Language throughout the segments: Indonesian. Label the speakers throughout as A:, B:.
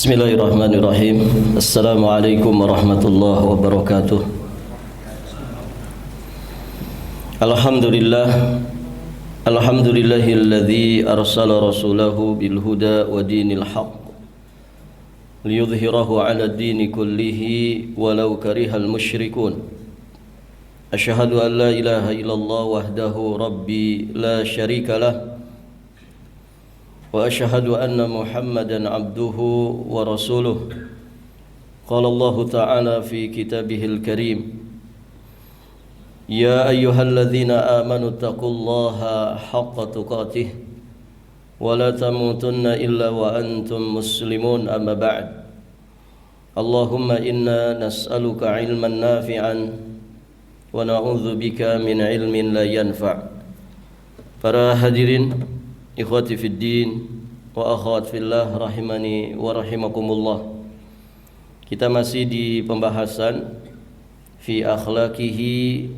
A: Bismillahirrahmanirrahim. Assalamualaikum warahmatullahi wabarakatuh. Alhamdulillahilladzi arsala rasulahu bil huda wa dinil haqq liyudhhirahu 'ala ad-dini kullihi walau karihal musyrikun. Asyhadu an la ilaha illallah wahdahu rabbi la syarika lah wa asyhadu anna Muhammadan abduhu wa rasuluh. Qala Allah ta'ala fi kitabihil karim, ya ayyuhalladzina amanu taqullaha haqqa tuqatih wa la tamutunna illa wa antum muslimun, amma ba'd. Allahumma inna nas'aluka ilman nafi'an wa na'udzu bika min ilmin la yanfa'. Para hadirin, ikhwati fid din wa akhwat fillah rahimani wa rahimakumullah. Kita masih di pembahasan fi akhlaqihi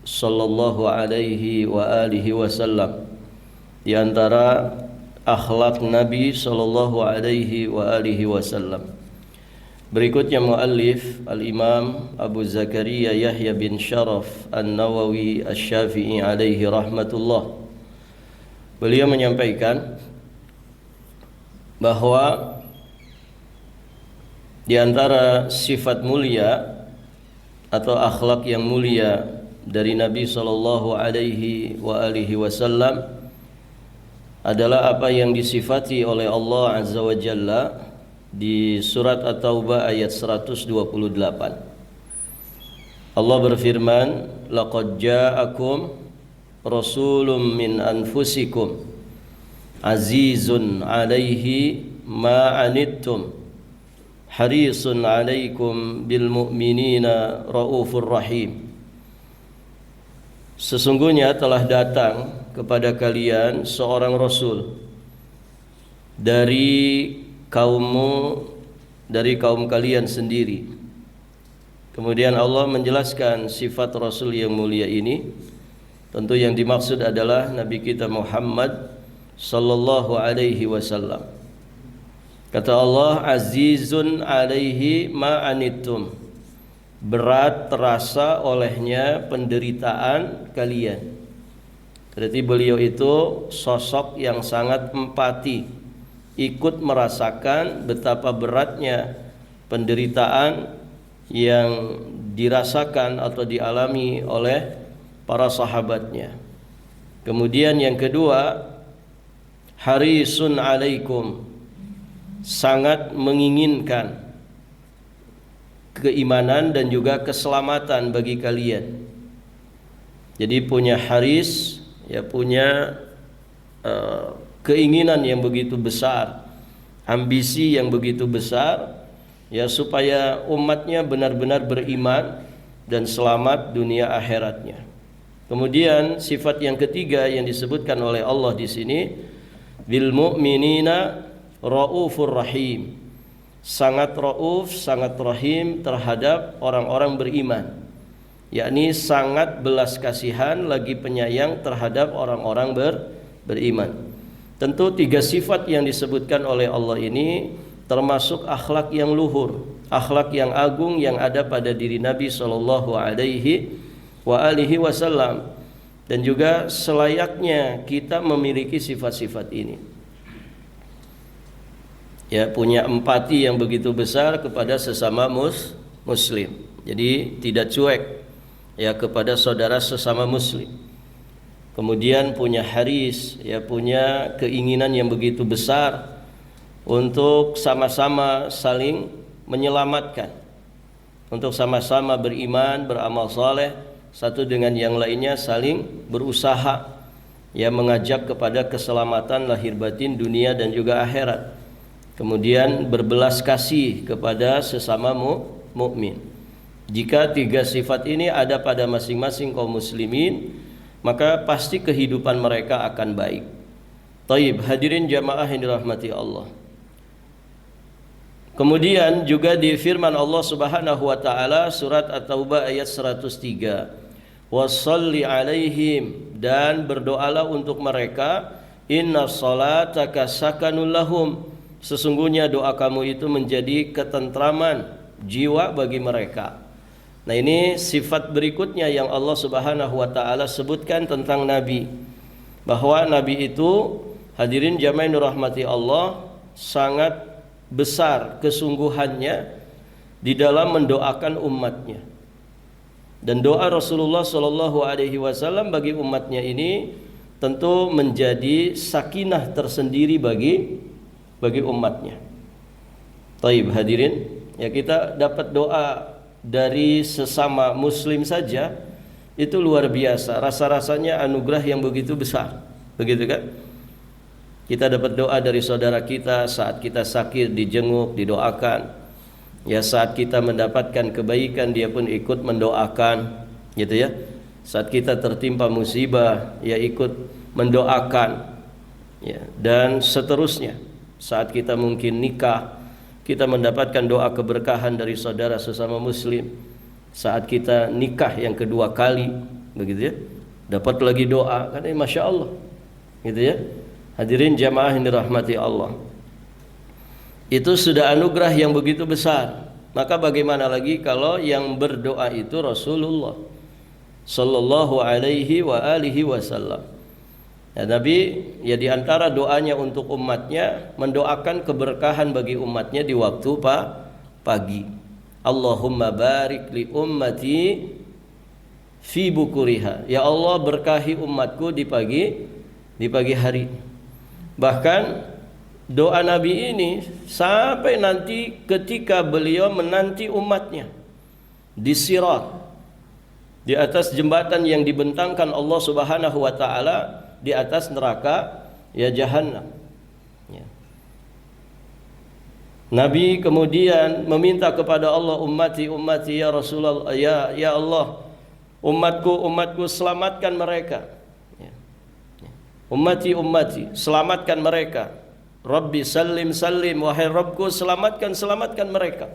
A: sallallahu alaihi wa alihi wasallam, di antara akhlak Nabi sallallahu alaihi wa alihi wasallam. Berikutnya muallif al-Imam Abu Zakaria Yahya bin Sharaf An-Nawawi Asy-Syafi'i alaihi rahmatullah. Beliau menyampaikan bahwa di antara sifat mulia atau akhlak yang mulia dari Nabi sallallahu alaihi wa alihi wasallam adalah apa yang disifati oleh Allah Azza wa Jalla di surat At-Taubah ayat 128. Allah berfirman, laqad ja'akum rasulun min anfusikum azizun alaihi ma anittum harisun alaikum bil mu'minina raufur rahim. Sesungguhnya telah datang kepada kalian seorang rasul dari kaum kalian sendiri. Kemudian Allah menjelaskan sifat rasul yang mulia ini. Tentu yang dimaksud adalah Nabi kita Muhammad sallallahu alaihi wasallam. Kata Allah, azizun alaihi ma anittum, berat terasa olehnya penderitaan kalian. Berarti beliau itu sosok yang sangat empati, ikut merasakan betapa beratnya penderitaan yang dirasakan atau dialami oleh para sahabatnya. Kemudian yang kedua, harisun alaikum, sangat menginginkan keimanan dan juga keselamatan bagi kalian. Jadi punya haris, ya punya keinginan yang begitu besar, ambisi yang begitu besar, ya supaya umatnya benar-benar beriman dan selamat dunia akhiratnya. Kemudian sifat yang ketiga yang disebutkan oleh Allah di sini, bil mu'minina raufur rahim, sangat rauf, sangat rahim terhadap orang-orang beriman, yakni sangat belas kasihan lagi penyayang terhadap orang-orang beriman. Tentu tiga sifat yang disebutkan oleh Allah ini termasuk akhlak yang luhur, akhlak yang agung yang ada pada diri Nabi sallallahu alaihi wa alihi wasallam, dan juga selayaknya kita memiliki sifat-sifat ini. Ya, punya empati yang begitu besar kepada sesama muslim. Jadi tidak cuek ya kepada saudara sesama muslim. Kemudian punya haris, ya punya keinginan yang begitu besar untuk sama-sama saling menyelamatkan, untuk sama-sama beriman, beramal saleh, satu dengan yang lainnya saling berusaha, ya mengajak kepada keselamatan lahir batin dunia dan juga akhirat. Kemudian berbelas kasih kepada sesama mukmin. Jika tiga sifat ini ada pada masing-masing kaum muslimin, maka pasti kehidupan mereka akan baik. Taib, hadirin jamaah yang dirahmati Allah. Kemudian juga di firman Allah Subhanahu wa taala surat At-Taubah ayat 103, wassalli alaihim, dan berdoalah untuk mereka, inna salataka sakanul lahum, sesungguhnya doa kamu itu menjadi ketentraman jiwa bagi mereka. Nah, ini sifat berikutnya yang Allah Subhanahu wa taala sebutkan tentang Nabi, bahwa Nabi itu, hadirin jamaah yang dirahmati Allah, sangat besar kesungguhannya di dalam mendoakan umatnya. Dan doa Rasulullah Shallallahu Alaihi Wasallam bagi umatnya ini tentu menjadi sakinah tersendiri bagi umatnya. Taib hadirin, ya kita dapat doa dari sesama muslim saja itu luar biasa, rasa-rasanya anugerah yang begitu besar, begitu kan? Kita dapat doa dari saudara kita saat kita sakit, dijenguk, didoakan. Ya, saat kita mendapatkan kebaikan dia pun ikut mendoakan, gitu ya. Saat kita tertimpa musibah, ya ikut mendoakan. Ya, dan seterusnya. Saat kita mungkin nikah, kita mendapatkan doa keberkahan dari saudara sesama muslim. Saat kita nikah yang kedua kali, begitu ya, dapat lagi doa, kan masya Allah, gitu ya. Hadirin jamaah yang dirahmati Allah, itu sudah anugerah yang begitu besar. Maka bagaimana lagi kalau yang berdoa itu Rasulullah Sallallahu Alaihi wa alihi Wasallam. Ya, Nabi ya diantara doanya untuk umatnya mendoakan keberkahan bagi umatnya di waktu pagi. Allahumma barik li ummati fi bukuriha. Ya Allah, berkahi umatku di pagi hari. Bahkan doa Nabi ini sampai nanti ketika beliau menanti umatnya di Sirat, di atas jembatan yang dibentangkan Allah Subhanahu wa taala di atas neraka ya Jahannam. Ya. Nabi kemudian meminta kepada Allah, ummati ya Rasulullah, ya Allah, umatku selamatkan mereka. Ya. Ya. Ummati selamatkan mereka. Rabbi salim wahai Rabbku selamatkan mereka.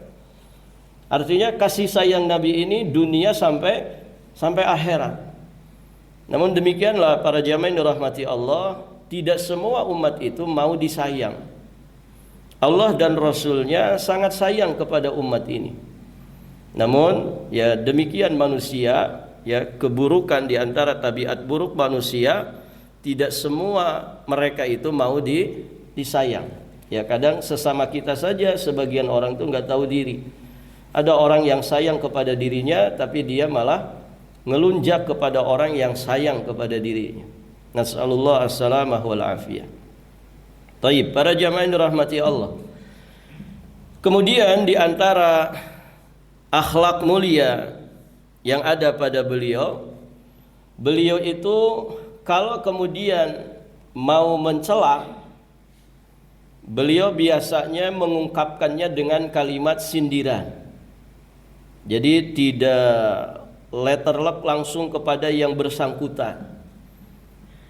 A: Artinya kasih sayang Nabi ini dunia sampai akhirat. Namun demikianlah para jamaah yang dirahmati Allah, tidak semua umat itu mau disayang. Allah dan Rasulnya sangat sayang kepada umat ini. Namun ya demikian manusia, ya keburukan di antara tabiat buruk manusia, tidak semua mereka itu mau disayang. Ya kadang sesama kita saja sebagian orang itu nggak tahu diri. Ada orang yang sayang kepada dirinya tapi dia malah ngelunjak kepada orang yang sayang kepada dirinya. Nas'alullah as-salamah wal afiyah. Taib, para jamaah yang dirahmati Allah. Kemudian di antara akhlak mulia yang ada pada beliau itu kalau kemudian mau mencela, beliau biasanya mengungkapkannya dengan kalimat sindiran. Jadi tidak letterlock langsung kepada yang bersangkutan.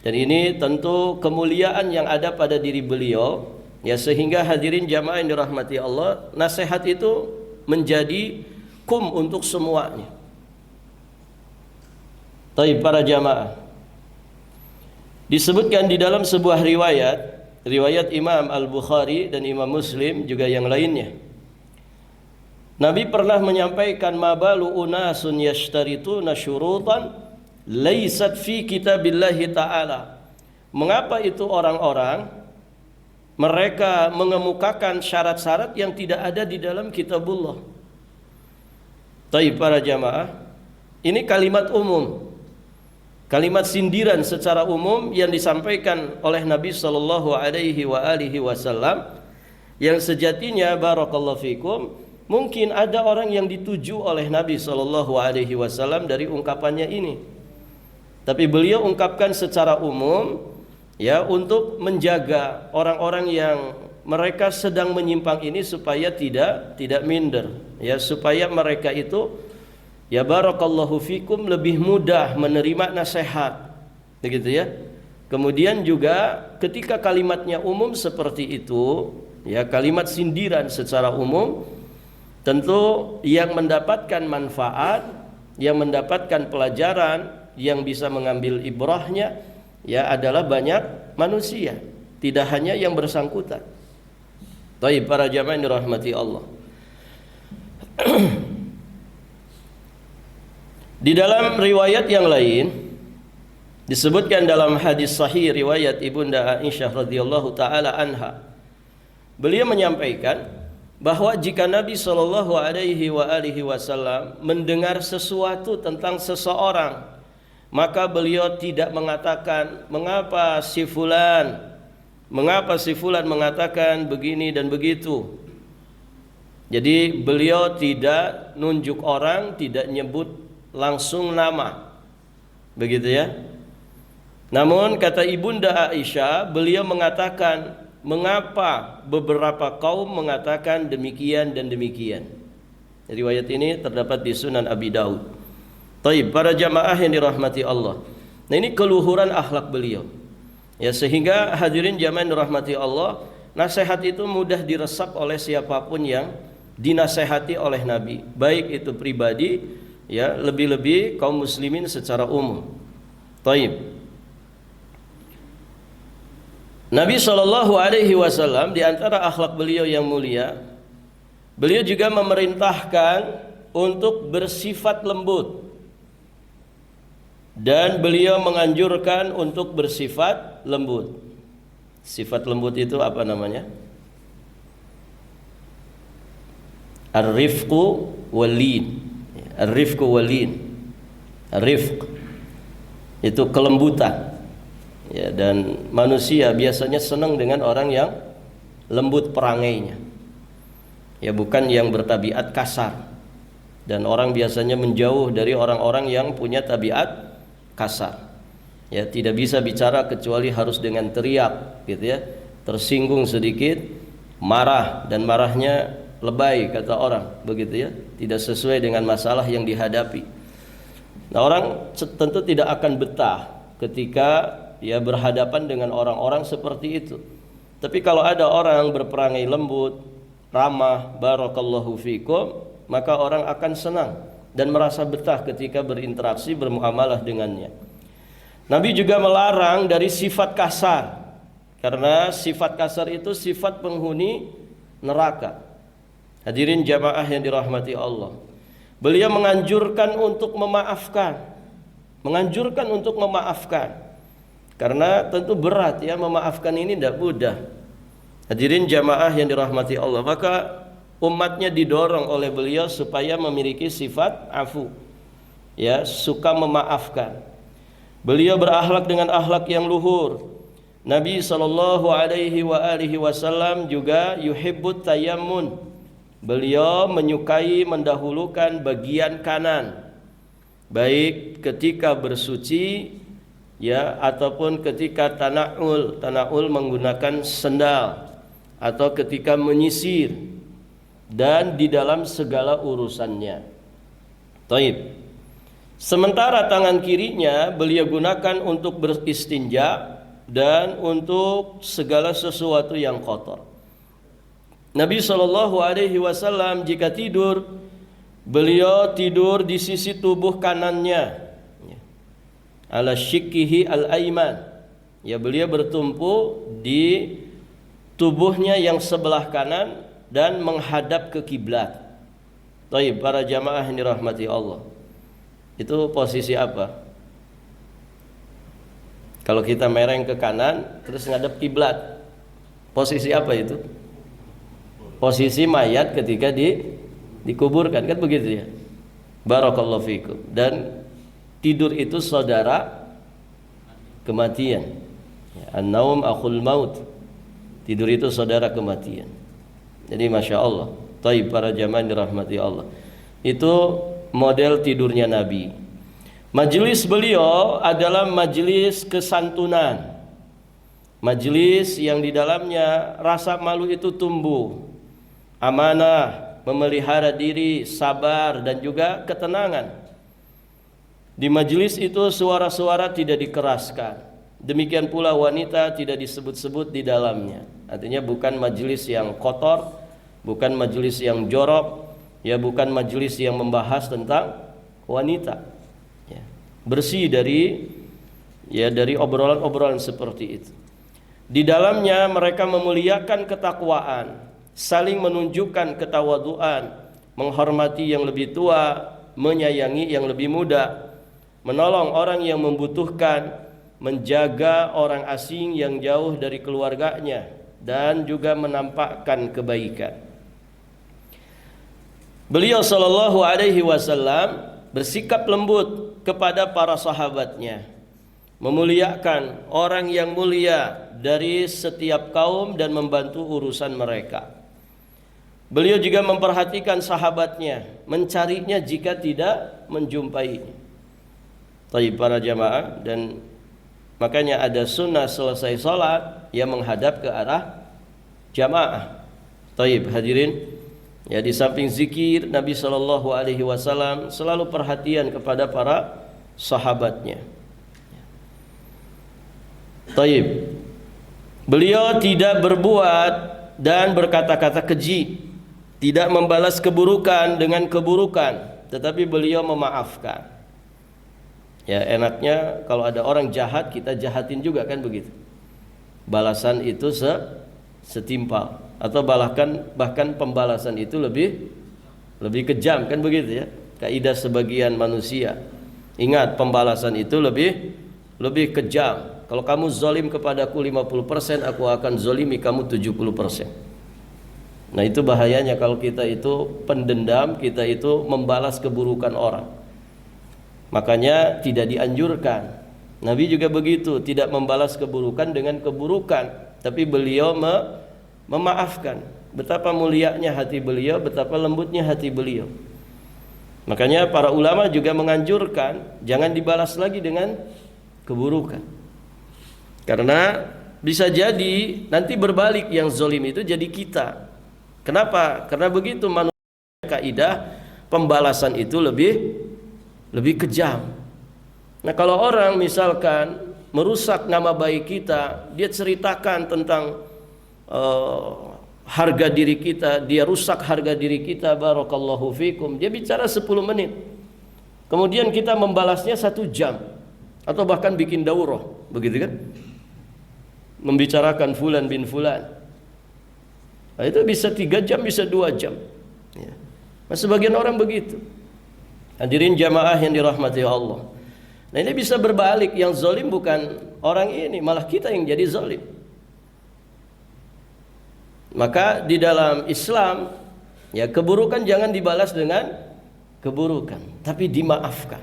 A: Dan ini tentu kemuliaan yang ada pada diri beliau, ya sehingga hadirin jamaah yang dirahmati Allah, nasihat itu menjadi untuk semuanya. Taib para jamaah, disebutkan di dalam sebuah riwayat Imam Al-Bukhari dan Imam Muslim juga yang lainnya, Nabi pernah menyampaikan, mabalu unasun yashtarituna syurutan laysat fi kitabillahi ta'ala. Mengapa itu orang-orang mereka mengemukakan syarat-syarat yang tidak ada di dalam kitabullah. Taib para jamaah, ini kalimat umum, kalimat sindiran secara umum yang disampaikan oleh Nabi Sallallahu Alaihi Wasallam, yang sejatinya barakallahu fikum mungkin ada orang yang dituju oleh Nabi Shallallahu Alaihi Wasallam dari ungkapannya ini, tapi beliau ungkapkan secara umum, ya untuk menjaga orang-orang yang mereka sedang menyimpang ini supaya tidak minder, ya supaya mereka itu ya barakallahu fikum lebih mudah menerima nasihat, begitu ya. Kemudian juga ketika kalimatnya umum seperti itu, ya kalimat sindiran secara umum, tentu yang mendapatkan manfaat, yang mendapatkan pelajaran, yang bisa mengambil ibrahnya ya adalah banyak manusia, tidak hanya yang bersangkutan. Taib, para jamaah yang dirahmati Allah. Di dalam riwayat yang lain disebutkan dalam hadis sahih riwayat Ibunda Aisyah radhiyallahu taala anha. Beliau menyampaikan bahwa jika Nabi sallallahu alaihi wasallam mendengar sesuatu tentang seseorang, maka beliau tidak mengatakan mengapa si fulan mengatakan begini dan begitu. Jadi beliau tidak nunjuk orang, tidak nyebut langsung nama, begitu ya. Namun kata Ibunda Aisyah, beliau mengatakan mengapa beberapa kaum mengatakan demikian dan demikian. Riwayat ini terdapat di Sunan Abi Daud. Taib, para jamaah yang dirahmati Allah. Nah, ini keluhuran akhlak beliau. Ya, sehingga hadirin jamaah yang dirahmati Allah, nasihat itu mudah diresap oleh siapapun yang dinasehati oleh Nabi, baik itu pribadi, ya, lebih-lebih kaum muslimin secara umum. Taib. Nabi sallallahu alaihi wasallam di antara akhlak beliau yang mulia, beliau juga memerintahkan untuk bersifat lembut. Dan beliau menganjurkan untuk bersifat lembut. Sifat lembut itu apa namanya? Ar-rifqu wal-lin. Ar-rifqu wal-lin. Ar-rifq itu kelembutan. Ya, dan manusia biasanya senang dengan orang yang lembut perangainya. Ya, bukan yang bertabiat kasar. Dan orang biasanya menjauh dari orang-orang yang punya tabiat kasar. Ya, tidak bisa bicara kecuali harus dengan teriak, gitu ya. Tersinggung sedikit, marah, dan marahnya lebay kata orang, begitu ya. Tidak sesuai dengan masalah yang dihadapi. Nah, orang tentu tidak akan betah ketika ya berhadapan dengan orang-orang seperti itu. Tapi kalau ada orang berperangai lembut, ramah, barakallahu fikum, maka orang akan senang dan merasa betah ketika berinteraksi, bermuamalah dengannya. Nabi juga melarang dari sifat kasar, karena sifat kasar itu sifat penghuni neraka. Hadirin jamaah yang dirahmati Allah, beliau menganjurkan untuk memaafkan, karena tentu berat ya, memaafkan ini tidak mudah. Hadirin jamaah yang dirahmati Allah, maka umatnya didorong oleh beliau supaya memiliki sifat afu, ya, suka memaafkan. Beliau berakhlak dengan akhlak yang luhur. Nabi sallallahu alaihi wasallam juga yuhibbut tayammun. Beliau menyukai mendahulukan bagian kanan, baik ketika bersuci, ya, ataupun ketika tana'ul menggunakan sendal, atau ketika menyisir, dan di dalam segala urusannya. Taib. Sementara tangan kirinya beliau gunakan untuk beristinja dan untuk segala sesuatu yang kotor. Nabi sallallahu alaihi wasallam jika tidur, beliau tidur di sisi tubuh kanannya, ala syikkihi al-aiman. Ya, beliau bertumpu di tubuhnya yang sebelah kanan dan menghadap ke kiblat. Taib, para jamaah yang dirahmati Allah. Itu posisi apa? Kalau kita mereng ke kanan terus ngadep kiblat, posisi apa itu? Posisi mayat ketika dikuburkan, kan begitu ya. Barakallahu fikum. Dan tidur itu saudara kematian. An-naum akhul maut. Tidur itu saudara kematian. Jadi masya Allah. Taib, para jamaah dirahmati Allah. Itu model tidurnya Nabi. Majelis beliau adalah majelis kesantunan, majelis yang di dalamnya rasa malu itu tumbuh, amanah, memelihara diri, sabar, dan juga ketenangan. Di majelis itu suara-suara tidak dikeraskan. Demikian pula wanita tidak disebut-sebut di dalamnya. Artinya bukan majelis yang kotor, bukan majelis yang jorok, ya, bukan majelis yang membahas tentang wanita. Ya, bersih dari obrolan-obrolan seperti itu. Di dalamnya mereka memuliakan ketakwaan, saling menunjukkan ketawaduan, menghormati yang lebih tua, menyayangi yang lebih muda, menolong orang yang membutuhkan, menjaga orang asing yang jauh dari keluarganya, dan juga menampakkan kebaikan. Beliau sallallahu alaihi wasallam bersikap lembut kepada para sahabatnya, memuliakan orang yang mulia dari setiap kaum dan membantu urusan mereka. Beliau juga memperhatikan sahabatnya, mencarinya jika tidak menjumpainya. Taib para jamaah, dan makanya ada sunnah selesai sholat yang menghadap ke arah jamaah. Taib hadirin, ya, di samping zikir, Nabi Shallallahu Alaihi Wasallam selalu perhatian kepada para sahabatnya. Taib, beliau tidak berbuat dan berkata-kata keji, tidak membalas keburukan dengan keburukan, tetapi beliau memaafkan. Ya, enaknya kalau ada orang jahat kita jahatin juga, kan begitu. Balasan itu setimpal, atau bahkan pembalasan itu lebih kejam, kan begitu ya. Kaidah sebagian manusia. Ingat, pembalasan itu lebih kejam. Kalau kamu zalim kepadaku 50%, aku akan zalimi kamu 70%. Nah, itu bahayanya kalau kita itu pendendam, kita itu membalas keburukan orang. Makanya tidak dianjurkan. Nabi juga begitu, tidak membalas keburukan dengan keburukan, tapi beliau memaafkan. Betapa mulianya hati beliau, betapa lembutnya hati beliau. Makanya para ulama juga menganjurkan jangan dibalas lagi dengan keburukan. Karena bisa jadi nanti berbalik, yang zalim itu jadi kita. Kenapa? Karena begitu manusia, kaidah pembalasan itu lebih kejam. Nah, kalau orang misalkan merusak nama baik kita, dia ceritakan tentang harga diri kita, dia rusak harga diri kita, barakallahu fikum, dia bicara 10 menit, kemudian kita membalasnya 1 jam, atau bahkan bikin daurah, begitu kan, membicarakan fulan bin fulan. Nah, itu bisa 3 jam, bisa 2 jam ya. Nah, sebagian orang begitu. Hadirin jamaah yang dirahmati Allah, nah ini bisa berbalik, yang zalim bukan orang ini, malah kita yang jadi zalim. Maka di dalam Islam, ya, keburukan jangan dibalas dengan keburukan, tapi dimaafkan.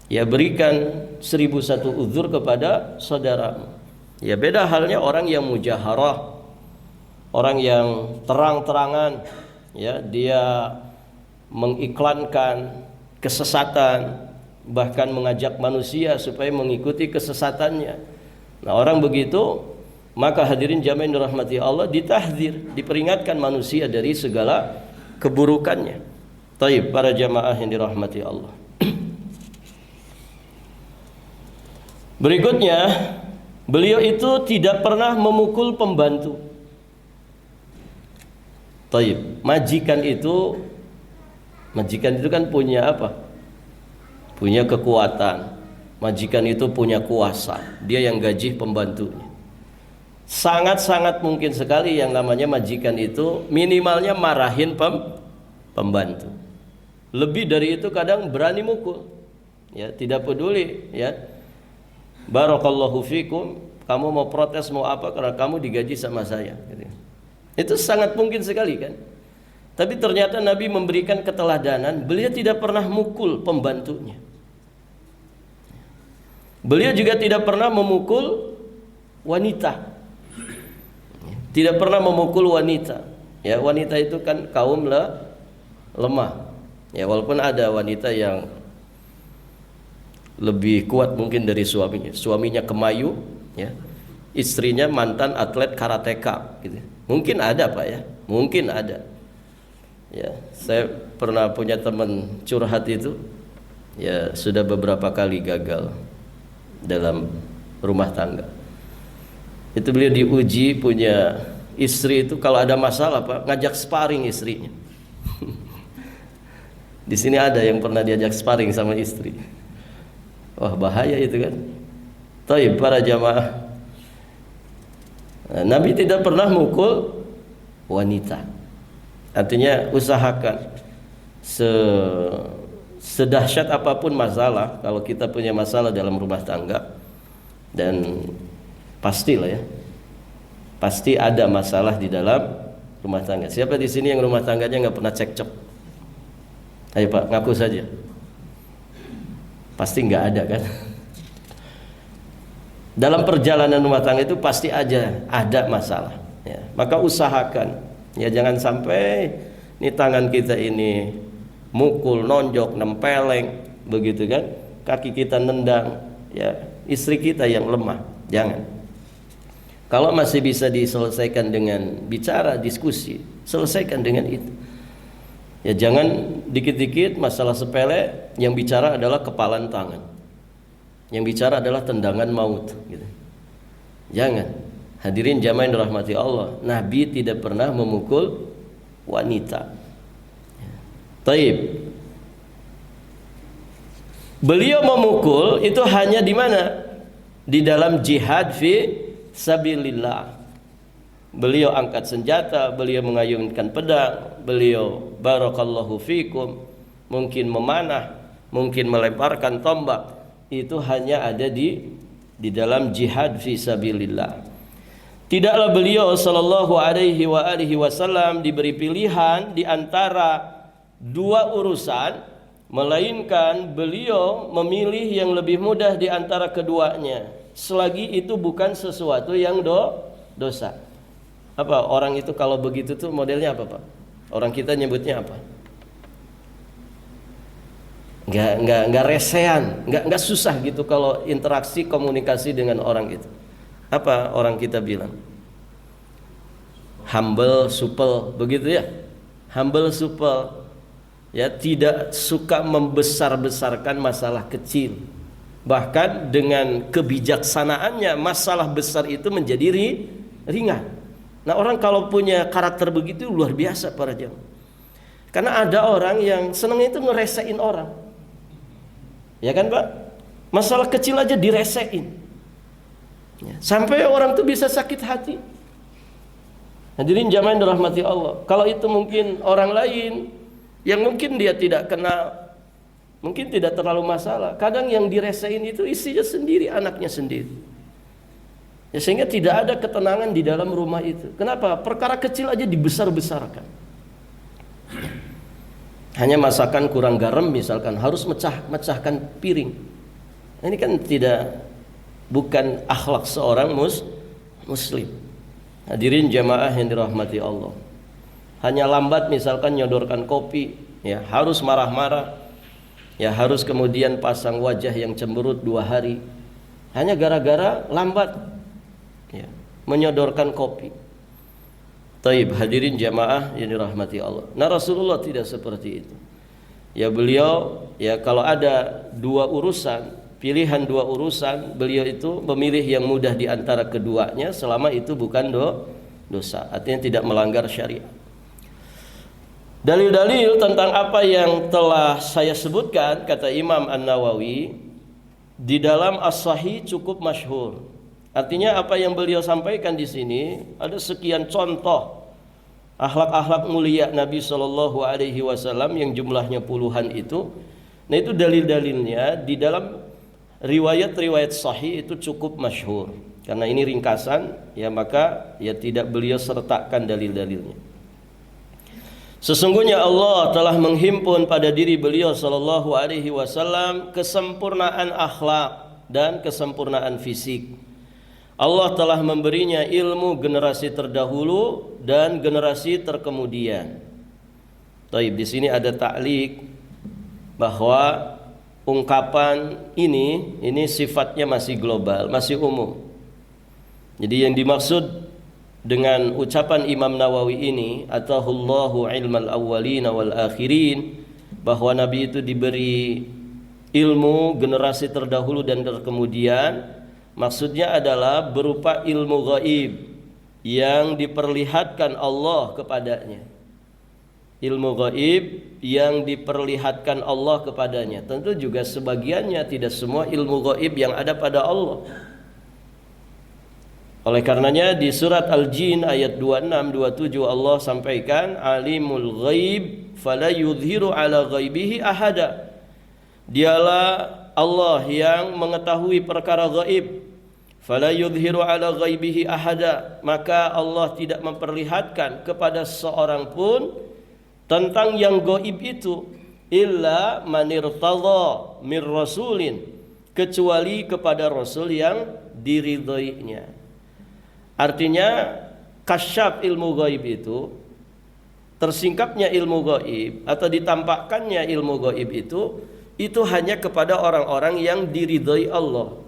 A: Ya, berikan 1001 uzur kepada saudaramu. Ya, beda halnya orang yang mujaharah, orang yang terang-terangan, ya, dia mengiklankan kesesatan, bahkan mengajak manusia supaya mengikuti kesesatannya. Nah, orang begitu, maka hadirin jamaah yang dirahmati Allah, ditahdzir, diperingatkan manusia dari segala keburukannya. Taib para jamaah yang dirahmati Allah. Berikutnya, beliau itu tidak pernah memukul pembantu. Taib, majikan itu kan punya apa? Punya kekuatan. Majikan itu punya kuasa. Dia yang gaji pembantunya. Sangat-sangat mungkin sekali yang namanya majikan itu minimalnya marahin pembantu. Lebih dari itu kadang berani mukul. Ya, tidak peduli, ya. Barakallahu fikum, kamu mau protes mau apa karena kamu digaji sama saya. Itu sangat mungkin sekali, kan? Tapi ternyata Nabi memberikan keteladanan, beliau tidak pernah mukul pembantunya. Beliau juga tidak pernah memukul wanita. Tidak pernah memukul wanita. Ya, wanita itu kan kaum lemah. Ya, walaupun ada wanita yang lebih kuat mungkin dari suaminya. Suaminya kemayu, ya. Istrinya mantan atlet karateka gitu. Mungkin ada, Pak, ya. Mungkin ada. Ya, saya pernah punya teman curhat itu, ya, sudah beberapa kali gagal dalam rumah tangga. Itu beliau diuji punya istri itu kalau ada masalah, Pak, ngajak sparring istrinya. Di sini ada yang pernah diajak sparring sama istri. Wah, bahaya itu kan. Taib para jamaah. Nah, Nabi tidak pernah mukul wanita. Artinya usahakan sedahsyat apapun masalah, kalau kita punya masalah dalam rumah tangga, dan pastilah ya, pasti ada masalah di dalam rumah tangga. Siapa di sini yang rumah tangganya nggak pernah cekcok? Ayo Pak, ngaku saja. Pasti nggak ada kan? Dalam perjalanan rumah tangga itu pasti aja ada masalah. Ya, maka usahakan, ya jangan sampai ini tangan kita ini mukul, nonjok, nempeleng, begitu kan? Kaki kita nendang, ya istri kita yang lemah. Jangan. Kalau masih bisa diselesaikan dengan bicara, diskusi, selesaikan dengan itu. Ya jangan dikit-dikit masalah sepele yang bicara adalah kepalan tangan, yang bicara adalah tendangan maut gitu. Jangan. Hadirin jamaah yang dirahmati Allah, Nabi tidak pernah memukul wanita. Taib. Beliau memukul itu hanya di mana? Di dalam jihad fi sabilillah. Beliau angkat senjata, beliau mengayunkan pedang, beliau barakallahu fikum, mungkin memanah, mungkin melemparkan tombak. Itu hanya ada di dalam jihad fi sabilillah. Tidaklah beliau sallallahu alaihi wasallam diberi pilihan di antara dua urusan, melainkan beliau memilih yang lebih mudah di antara keduanya, selagi itu bukan sesuatu yang dosa. Apa orang itu kalau begitu tuh modelnya apa Pak? Orang kita nyebutnya apa? Nggak resehan, nggak susah gitu kalau interaksi komunikasi dengan orang itu. Apa orang kita bilang? Humble, supel, begitu ya? Humble, supel. Ya, tidak suka membesar-besarkan masalah kecil. Bahkan dengan kebijaksanaannya masalah besar itu menjadi ringan. Nah, orang kalau punya karakter begitu luar biasa para jamaah. Karena ada orang yang senang itu ngeresein orang. Ya kan Pak? Masalah kecil aja diresein. Ya, sampai orang itu bisa sakit hati. Hadirin jamaah yang dirahmati Allah. Kalau itu mungkin orang lain yang mungkin dia tidak kenal, mungkin tidak terlalu masalah. Kadang yang diresein itu istrinya sendiri, anaknya sendiri. Ya, sehingga tidak ada ketenangan di dalam rumah itu. Kenapa? Perkara kecil aja dibesar-besarkan. Hanya masakan kurang garam misalkan, harus mecahkan piring. Ini kan bukan akhlak seorang muslim. Hadirin jamaah yang dirahmati Allah. Hanya lambat misalkan nyodorkan kopi, ya harus marah-marah, ya harus kemudian pasang wajah yang cemberut 2 hari, hanya gara-gara lambat, ya, menyodorkan kopi. Taib, hadirin jamaah yang dirahmati Allah. Nah, Rasulullah tidak seperti itu. Ya beliau, ya kalau ada 2 urusan, pilihan 2 urusan, beliau itu memilih yang mudah di antara keduanya selama itu bukan dosa, artinya tidak melanggar syariat. Dalil-dalil tentang apa yang telah saya sebutkan, kata Imam An-Nawawi, di dalam As-Sahih cukup masyhur. Artinya apa yang beliau sampaikan di sini ada sekian contoh akhlak-akhlak mulia Nabi Shallallahu Alaihi Wasallam yang jumlahnya puluhan itu. Nah, itu dalil-dalilnya di dalam riwayat-riwayat Sahih itu cukup masyhur. Karena ini ringkasan, ya maka ya tidak beliau sertakan dalil-dalilnya. Sesungguhnya Allah telah menghimpun pada diri beliau sallallahu alaihi wasallam kesempurnaan akhlak dan kesempurnaan fisik. Allah telah memberinya ilmu generasi terdahulu dan generasi terkemudian. Taib, di sini ada ta'liq bahwa ungkapan ini sifatnya masih global, masih umum. Jadi yang dimaksud dengan ucapan Imam Nawawi ini, atahullahu ilmal awwalina wal akhirin, bahwa Nabi itu diberi ilmu generasi terdahulu dan terkemudian, maksudnya adalah berupa ilmu gaib yang diperlihatkan Allah kepadanya. Ilmu gaib yang diperlihatkan Allah kepadanya. Tentu juga sebagiannya, tidak semua ilmu gaib yang ada pada Allah. Oleh karenanya di surat Al-Jin ayat 26-27 Allah sampaikan, alimul ghaib fala yudhiru ala ghaibihi ahada. Dialah Allah yang mengetahui perkara gaib. Fala yudhiru ala ghaibihi ahada, maka Allah tidak memperlihatkan kepada seorang pun tentang yang gaib itu, illa man irtadha mir rasulin, kecuali kepada rasul yang diridhoinya. Artinya kasyaf ilmu gaib itu, tersingkapnya ilmu gaib atau ditampakkannya ilmu gaib itu hanya kepada orang-orang yang diridhoi Allah.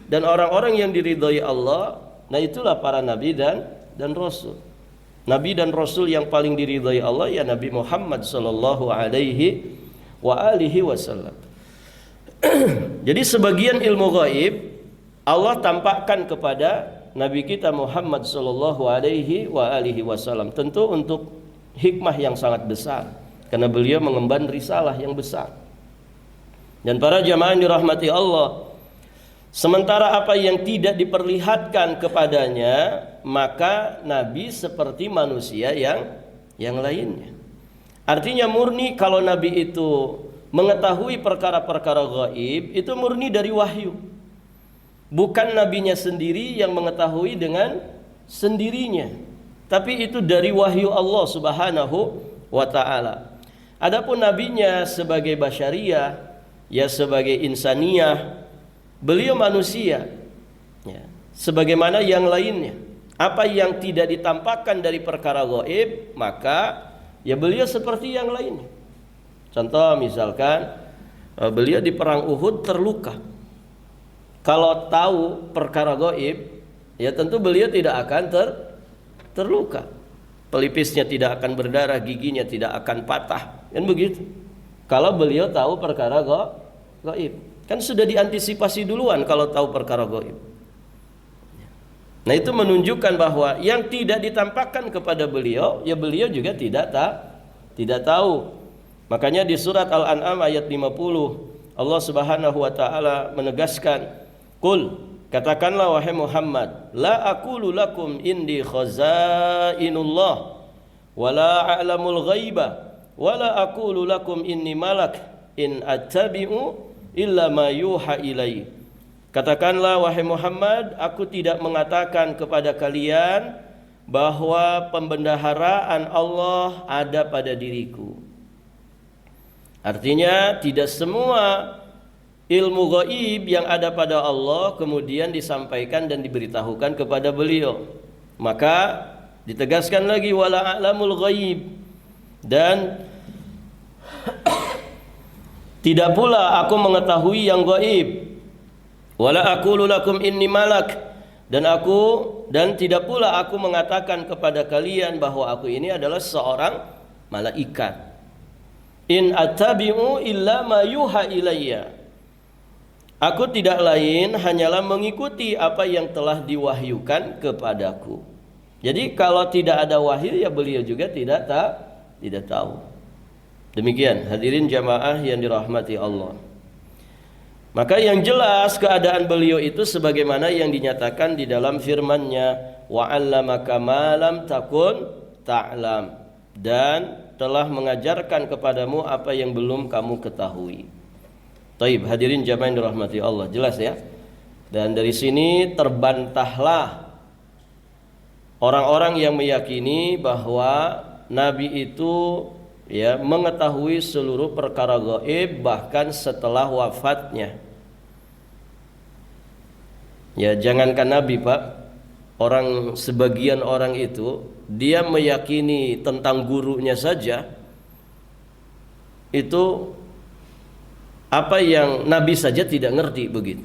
A: Dan orang-orang yang diridhoi Allah, nah itulah para nabi dan rasul. Nabi dan rasul yang paling diridhoi Allah ya Nabi Muhammad sallallahu alaihi wa alihi wasallam. Jadi sebagian ilmu gaib Allah tampakkan kepada Nabi kita Muhammad sallallahu alaihi wa alihi wasallam, tentu untuk hikmah yang sangat besar, karena beliau mengemban risalah yang besar. Dan para jamaah yang dirahmati Allah, sementara apa yang tidak diperlihatkan kepadanya, maka Nabi seperti manusia yang lainnya. Artinya murni kalau Nabi itu mengetahui perkara-perkara gaib, itu murni dari wahyu. Bukan nabinya sendiri yang mengetahui dengan sendirinya, tapi itu dari wahyu Allah Subhanahu wa taala. Adapun nabinya sebagai basyariyah, ya sebagai insaniyah, beliau manusia ya, sebagaimana yang lainnya. Apa yang tidak ditampakkan dari perkara gaib, maka ya beliau seperti yang lainnya. Contoh misalkan beliau di perang Uhud terluka. Kalau tahu perkara gaib, ya tentu beliau tidak akan terluka. Pelipisnya tidak akan berdarah, giginya tidak akan patah, kan begitu. Kalau beliau tahu perkara gaib, kan sudah diantisipasi duluan kalau tahu perkara gaib. Nah itu menunjukkan bahwa yang tidak ditampakkan kepada beliau, ya beliau juga tidak tahu. Makanya di surat Al-An'am ayat 50 Allah Subhanahu wa taala menegaskan, "Qul," katakanlah wahai Muhammad, "la aqulu lakum indi khazainullah wa la a'lamul ghaiba wa la aqulu lakum inni malak in attabi'u illa ma yuha ilai." Katakanlah wahai Muhammad, aku tidak mengatakan kepada kalian bahwa pembendaharaan Allah ada pada diriku. Artinya tidak semua ilmu gaib yang ada pada Allah kemudian disampaikan dan diberitahukan kepada beliau. Maka ditegaskan lagi, wala a'lamul ghaib, dan tidak pula aku mengetahui yang gaib. Wala aqulu lakum inni malak, dan tidak pula aku mengatakan kepada kalian bahwa aku ini adalah seorang malaikat. In attabi'u illa ma yuha ilayya, aku tidak lain hanyalah mengikuti apa yang telah diwahyukan kepadaku. Jadi kalau tidak ada wahyu, ya beliau juga tidak tahu. Demikian hadirin jamaah yang dirahmati Allah. Maka yang jelas keadaan beliau itu sebagaimana yang dinyatakan di dalam firman-Nya, wa 'allamaka ma lam takun ta'lam, dan telah mengajarkan kepadamu apa yang belum kamu ketahui. Taib, hadirin jamaah yang dirahmati Allah, jelas ya. Dan dari sini terbantahlah orang-orang yang meyakini bahwa Nabi itu ya mengetahui seluruh perkara gaib bahkan setelah wafatnya. Ya jangankan Nabi Pak, sebagian orang itu dia meyakini tentang gurunya saja, itu apa yang Nabi saja tidak ngerti begitu.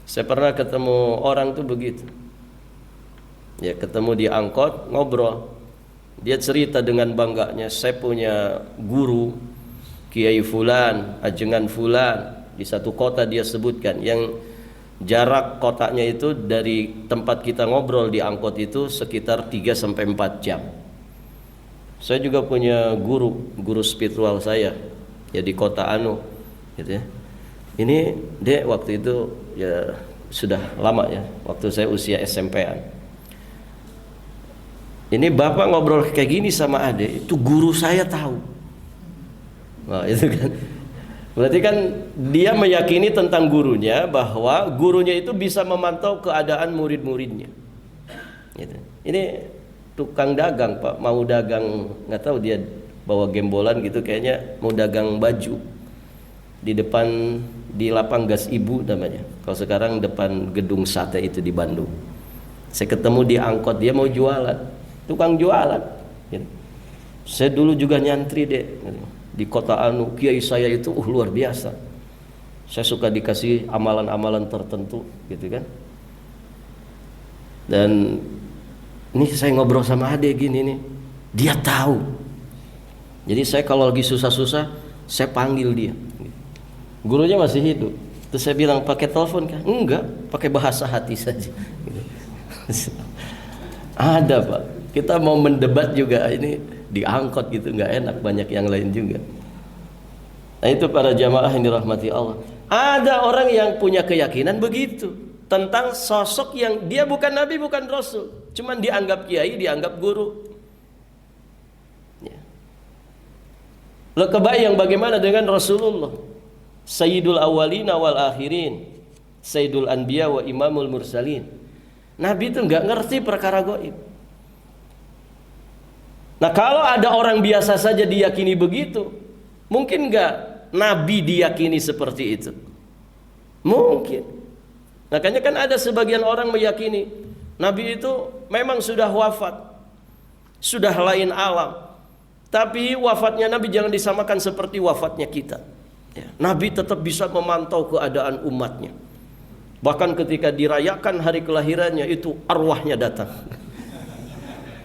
A: Saya pernah ketemu orang tuh begitu. Ya ketemu di angkot, ngobrol. Dia cerita dengan bangganya, saya punya guru Kiai Fulan, Ajengan Fulan, di satu kota dia sebutkan, yang jarak kotaknya itu dari tempat kita ngobrol di angkot itu sekitar 3-4 jam. Saya juga punya guru spiritual saya ya di kota gitu ya. Ini Dek waktu itu ya sudah lama ya, waktu saya usia SMP-an. Ini bapak ngobrol kayak gini sama adik, itu guru saya tahu. Nah itu kan, berarti kan dia meyakini tentang gurunya, bahwa gurunya itu bisa memantau keadaan murid-muridnya. Gitu. Ini tukang dagang pak, mau dagang, nggak tahu dia bawa gembolan gitu, kayaknya mau dagang baju di depan, di lapang gas ibu namanya, kalau sekarang depan gedung sate itu di Bandung. Saya ketemu di angkot, dia mau jualan, tukang jualan gitu. Saya dulu juga nyantri deh gitu. Di kota anu, kiai saya itu luar biasa, saya suka dikasih amalan-amalan tertentu gitu kan. Dan ini saya ngobrol sama adik gini nih, dia tahu. Jadi saya kalau lagi susah-susah, saya panggil dia. Gurunya masih hidup. Terus saya bilang, pakai telepon kan? Enggak, pakai bahasa hati saja. Ada pak, kita mau mendebat juga ini diangkut gitu, nggak enak, banyak yang lain juga. Nah itu para jamaah yang dirahmati Allah. Ada orang yang punya keyakinan begitu tentang sosok yang dia bukan nabi, bukan rasul, cuman dianggap kiai, dianggap guru. Ya. Lo kebayang bagaimana dengan Rasulullah, Sayyidul awwalina wal akhirin, Sayyidul anbiya wa imamul mursalin. Nabi itu nggak ngerti perkara gaib. Nah kalau ada orang biasa saja diyakini begitu, mungkin nggak Nabi diyakini seperti itu? Mungkin. Makanya kan ada sebagian orang meyakini Nabi itu memang sudah wafat, sudah lain alam, tapi wafatnya Nabi jangan disamakan seperti wafatnya kita ya. Nabi tetap bisa memantau keadaan umatnya, bahkan ketika dirayakan hari kelahirannya itu arwahnya datang.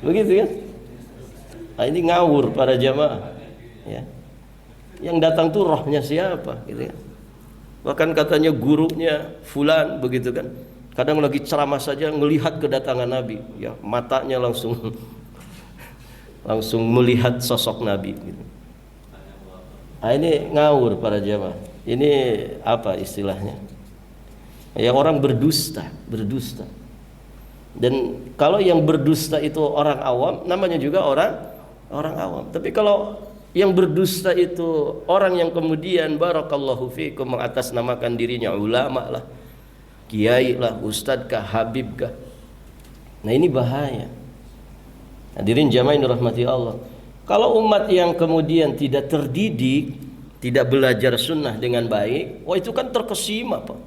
A: Begitu kan? Nah, ini ngawur para jamaah ya. Yang datang tuh rohnya siapa gitu kan. Bahkan katanya gurunya fulan begitu kan, kadang lagi ceramah saja melihat kedatangan Nabi ya, matanya langsung melihat sosok Nabi gitu. Nah, ini ngawur para jamaah. Ini apa istilahnya? Ya orang berdusta. Dan kalau yang berdusta itu orang awam, namanya juga orang awam. Tapi kalau yang berdusta itu orang yang kemudian barakallahu fiikum mengatasnamakan dirinya ulama lah, kiai lah, ustadz kah, habib kah. Nah ini bahaya. Hadirin jamaah yang dirahmati Allah. Kalau umat yang kemudian tidak terdidik, tidak belajar sunnah dengan baik, wah itu kan terkesima pak.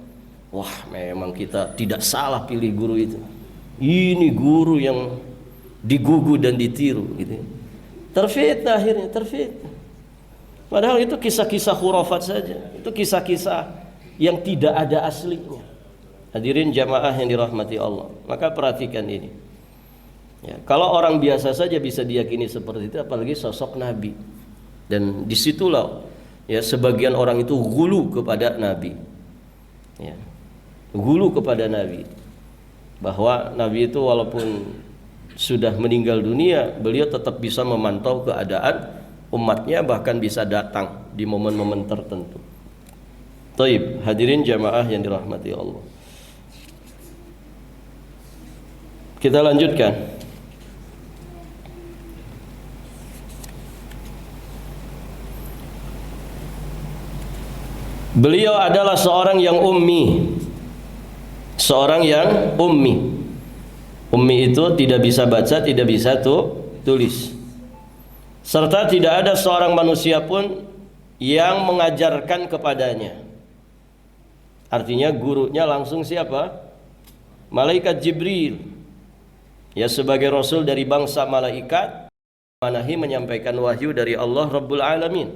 A: Wah memang kita tidak salah pilih guru itu. Ini guru yang digugu dan ditiru gitu. Terfitnah akhirnya, terfitnah. Padahal itu kisah-kisah khurafat saja. Itu kisah-kisah yang tidak ada aslinya. Hadirin jamaah yang dirahmati Allah. Maka perhatikan ini. Ya, kalau orang biasa saja bisa diyakini seperti itu, apalagi sosok Nabi. Dan disitulah ya sebagian orang itu gulu kepada Nabi. Ya, gulu kepada Nabi. Bahwa Nabi itu walaupun sudah meninggal dunia, beliau tetap bisa memantau keadaan umatnya, bahkan bisa datang di momen-momen tertentu. Taib, hadirin jamaah yang dirahmati Allah. Kita lanjutkan. Beliau adalah seorang yang ummi. Seorang yang ummi. Ummi itu tidak bisa baca, tidak bisa tulis. Serta tidak ada seorang manusia pun yang mengajarkan kepadanya. Artinya gurunya langsung siapa? Malaikat Jibril. Ya sebagai rasul dari bangsa malaikat, manahi menyampaikan wahyu dari Allah Rabbul Alamin.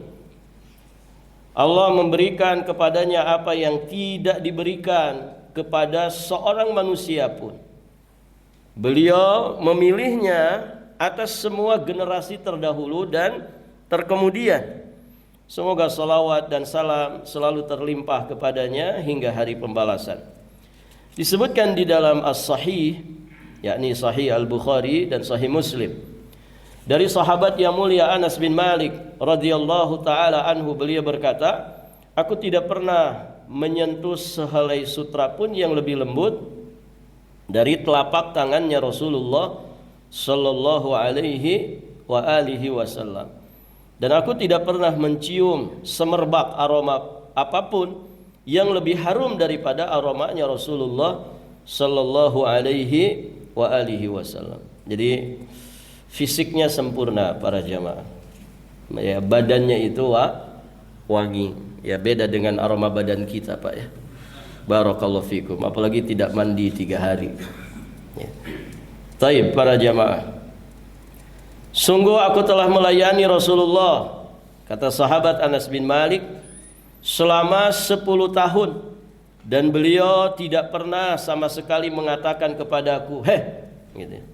A: Allah memberikan kepadanya apa yang tidak diberikan kepada seorang manusia pun. Beliau memilihnya atas semua generasi terdahulu dan terkemudian. Semoga salawat dan salam selalu terlimpah kepadanya hingga hari pembalasan. Disebutkan di dalam As-Sahih, yakni Sahih Al-Bukhari dan Sahih Muslim, dari sahabat yang mulia Anas bin Malik radhiyallahu taala anhu, beliau berkata, aku tidak pernah menyentuh sehelai sutra pun yang lebih lembut dari telapak tangannya Rasulullah sallallahu alaihi wa alihi wasallam. Dan aku tidak pernah mencium semerbak aroma apapun yang lebih harum daripada aromanya Rasulullah sallallahu alaihi wa alihi wasallam. Jadi fisiknya sempurna para jamaah. Ya, badannya itu wangi. Ya, beda dengan aroma badan kita, Pak ya. Barakallahu fikum. Apalagi tidak mandi 3 hari. Ya. Taib para jamaah. Sungguh aku telah melayani Rasulullah, kata sahabat Anas bin Malik, selama 10 tahun, dan beliau tidak pernah sama sekali mengatakan kepadaku, heh, gitu.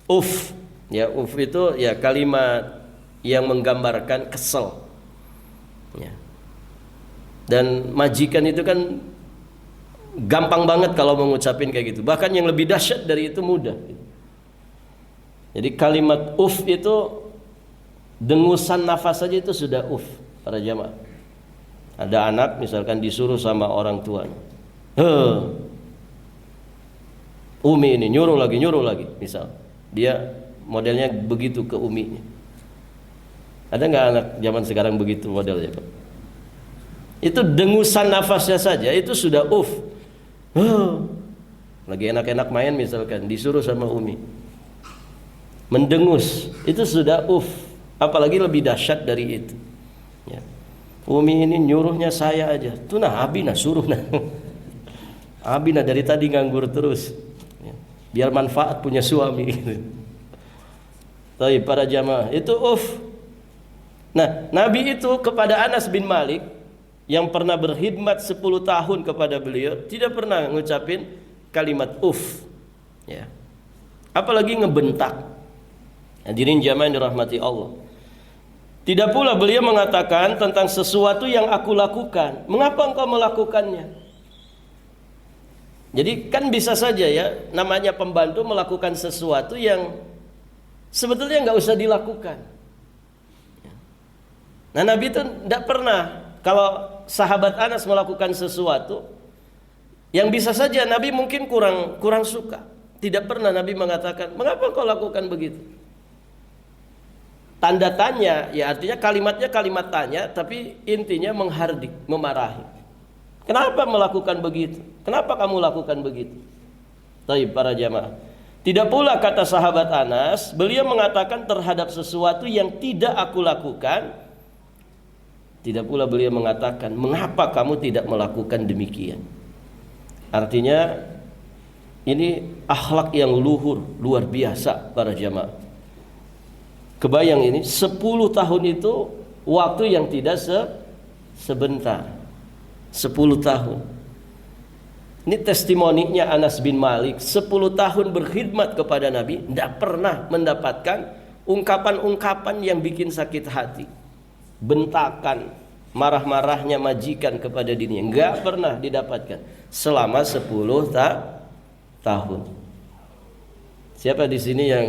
A: Uf, ya uf itu ya kalimat yang menggambarkan kesel. Ya. Dan majikan itu kan gampang banget kalau mengucapin kayak gitu. Bahkan yang lebih dahsyat dari itu mudah. Jadi kalimat uf itu dengusan nafas saja itu sudah uf para jamaah. Ada anak misalkan disuruh sama orang tuanya, Umi ini nyuruh lagi, misal dia modelnya begitu ke uminya. Ada nggak anak zaman sekarang begitu modelnya, Pak? Itu dengusan nafasnya saja itu sudah uf. Lagi enak-enak main misalkan disuruh sama umi mendengus, itu sudah uf. Apalagi lebih dahsyat dari itu ya. Umi ini nyuruhnya saya aja tuh, nah abina suruh nah abina dari tadi nganggur terus ya. Biar manfaat punya suami gitu. Tapi para jamaah itu uf. Nah Nabi itu kepada Anas bin Malik yang pernah berkhidmat 10 tahun kepada beliau tidak pernah ngucapin kalimat uf ya. Apalagi ngebentak. Hadirin jamaah yang dirahmati Allah. Tidak pula beliau mengatakan tentang sesuatu yang aku lakukan, mengapa engkau melakukannya? Jadi kan bisa saja ya, namanya pembantu melakukan sesuatu yang sebetulnya nggak usah dilakukan. Nah Nabi itu tidak pernah, kalau sahabat Anas melakukan sesuatu yang bisa saja Nabi mungkin kurang suka, tidak pernah Nabi mengatakan mengapa engkau lakukan begitu. Tanda tanya, ya artinya kalimatnya kalimat tanya, tapi intinya menghardik, memarahi. Kenapa melakukan begitu? Kenapa kamu lakukan begitu? Taib para jamaah. Tidak pula kata sahabat Anas, beliau mengatakan terhadap sesuatu yang tidak aku lakukan. Tidak pula beliau mengatakan, mengapa kamu tidak melakukan demikian? Artinya ini akhlak yang luhur, luar biasa para jamaah. Kebayang ini 10 tahun itu waktu yang tidak sebentar. 10 tahun. Ini testimoninya Anas bin Malik, 10 tahun berkhidmat kepada Nabi, tidak pernah mendapatkan ungkapan-ungkapan yang bikin sakit hati. Bentakan, marah-marahnya majikan kepada dirinya, enggak pernah didapatkan selama 10 tahun. Siapa di sini yang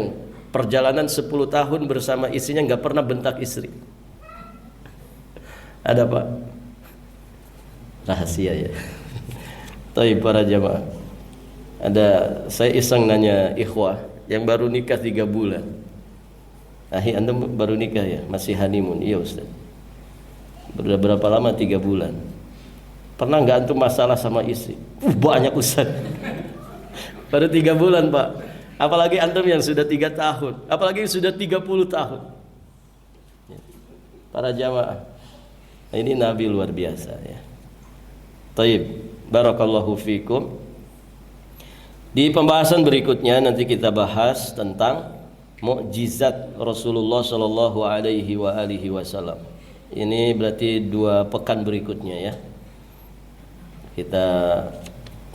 A: perjalanan 10 tahun bersama istrinya nggak pernah bentak istri? Ada Pak? Rahasia ya. Tapi para jamaah, saya iseng nanya ikhwah yang baru nikah 3 bulan. Anda baru nikah ya? Masih honeymoon? Iya Ustaz. Berapa lama? 3 bulan. Pernah nggak antum masalah sama istri? Banyak Ustaz. Baru 3 bulan Pak. Apalagi antum yang sudah 3 tahun, apalagi yang sudah 30 tahun. Para jamaah, ini Nabi luar biasa ya. Taib, barakallahu fikum. Di pembahasan berikutnya nanti kita bahas tentang mukjizat Rasulullah sallallahu alaihi wasallam. Ini berarti 2 pekan berikutnya ya. Kita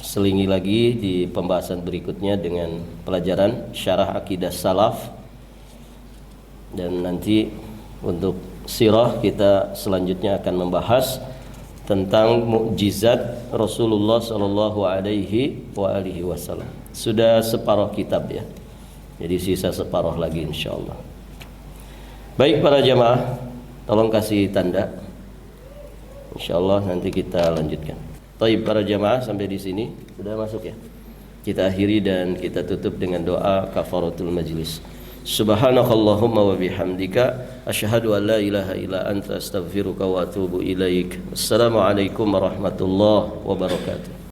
A: selingi lagi di pembahasan berikutnya dengan pelajaran syarah akidah salaf, dan nanti untuk sirah kita selanjutnya akan membahas tentang mukjizat Rasulullah sallallahu alaihi wasallam. Sudah separuh kitab ya, jadi sisa separuh lagi insyaallah. Baik para jamaah, tolong kasih tanda Insyaallah nanti kita lanjutkan. Baik para jamaah, sampai di sini sudah masuk ya. Kita akhiri dan kita tutup dengan doa kafaratul majlis. Subhanakallahumma wa bihamdika asyhadu an la ilaha illa anta astaghfiruka wa atubu ilaik. Assalamualaikum warahmatullahi wabarakatuh.